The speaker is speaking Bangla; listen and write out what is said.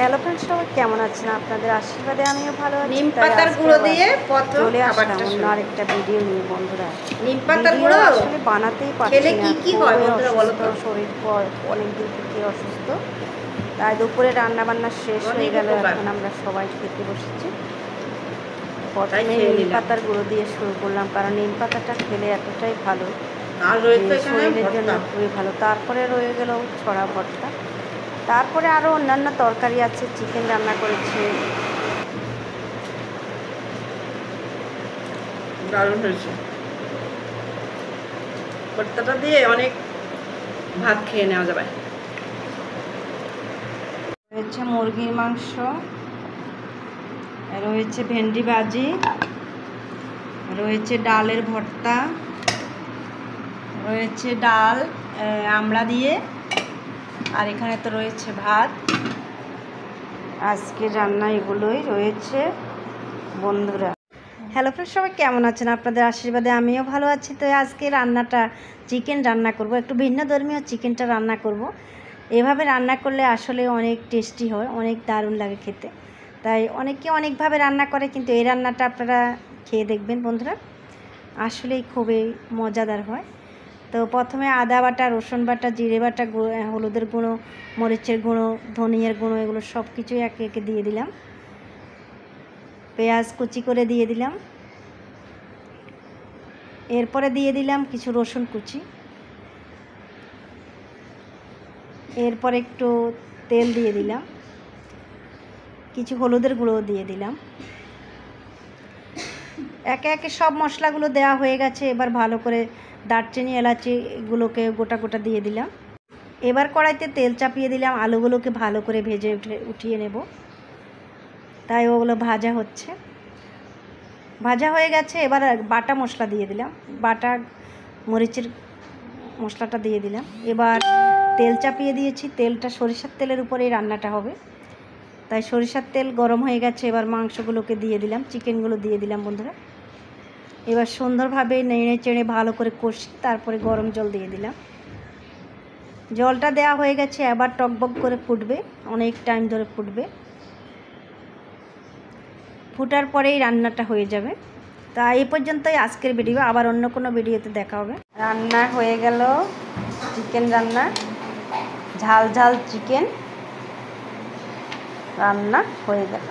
হ্যালো ফ্রেন্ডস, সবাই কেমন আছেন? আপনাদের আশীর্বাদে আমিও ভালো আছি। নিম পাতার গুঁড়ো দিয়ে চলে আসলাম অন্য আরেকটা ভিডিও নিয়ে বন্ধুরা। নিম পাতার গুঁড়ো আসলে বানাতেই পারছি না, কি হয় বন্ধুরা বলো তো? শরীর অনেক দিন থেকে অসুস্থ, তাই দুপুরে রান্না বান্না শেষ হয়ে গেল। এখন আমরা সবাই খেতে বসেছি। প্রথমে নিম পাতার গুঁড়ো দিয়ে শুরু করলাম, কারণ নিম পাতাটা খেলে এতটাই ভালো, শরীরের জন্য খুবই ভালো। তারপরে রয়ে গেল ছড়া ভর্তা, তারপরে আরও অন্যান্য তরকারি আছে। চিকেন রান্না করেছে, দারুণ হয়েছে। ভর্তাটা দিয়ে অনেক ভাত খেয়ে নেওয়া যাবে। রয়েছে মুরগির মাংস, রয়েছে ভেন্ডি ভাজি, রয়েছে ডালের ভর্তা, রয়েছে ডাল আমড়া দিয়ে, আর এখানে তো রয়েছে ভাত। আজকে রান্না এগুলোই রয়েছে বন্ধুরা। হ্যালো ফ্রেন্ডস, সবাই কেমন আছেন? আপনাদের আশীর্বাদে আমিও ভালো আছি। তো আজকে রান্নাটা চিকেন রান্না করব, একটু ভিন্ন ধর্মীয় চিকেনটা রান্না করব। এভাবে রান্না করলে আসলে অনেক টেস্টি হয়, অনেক দারুণ লাগে খেতে। তাই অনেকে অনেকভাবে রান্না করে, কিন্তু এই রান্নাটা আপনারা খেয়ে দেখবেন বন্ধুরা, আসলেই খুবই মজাদার হয়। তো প্রথমে আদা বাটা, রসুন বাটা, জিরে বাটা, হলুদের গুঁড়ো, মরিচের গুঁড়ো, ধনিয়ার গুঁড়ো, এগুলো সব কিছুই একে একে দিয়ে দিলাম। পেঁয়াজ কুচি করে দিয়ে দিলাম, এরপরে দিয়ে দিলাম কিছু রসুন কুচি, এরপর একটু তেল দিয়ে দিলাম, কিছু হলুদের গুঁড়ো দিয়ে দিলাম। একে একে সব মশলাগুলো দেওয়া হয়ে গেছে। এবার ভালো করে দারচিনি, এলাচি এগুলোকে গোটা গোটা দিয়ে দিলাম। এবার কড়াইতে তেল চাপিয়ে দিলাম, আলুগুলোকে ভালো করে ভেজে উঠিয়ে নেব। তাই ওগুলো ভাজা হচ্ছে, ভাজা হয়ে গেছে। এবার বাটা মশলা দিয়ে দিলাম, বাটা মরিচের মশলাটা দিয়ে দিলাম। এবার তেল চাপিয়ে দিয়েছি, তেলটা সরিষার তেলের উপরেই রান্নাটা হবে, তাই সরিষার তেল গরম হয়ে গেছে। এবার মাংসগুলোকে দিয়ে দিলাম, চিকেনগুলো দিয়ে দিলাম বন্ধুরা। এবার সুন্দরভাবে নেড়ে চেড়ে ভালো করে কষি, তারপরে গরম জল দিয়ে দিলাম। জলটা দেওয়া হয়ে গেছে, এবার টকবক করে ফুটবে, অনেক টাইম ধরে ফুটবে। ফুটার পরেই রান্নাটা হয়ে যাবে। তা এই পর্যন্তই আজকের ভিডিও, আবার অন্য কোনো ভিডিওতে দেখা হবে। রান্না হয়ে গেল, চিকেন রান্না, ঝাল ঝাল চিকেন রান্না হয়ে গেল।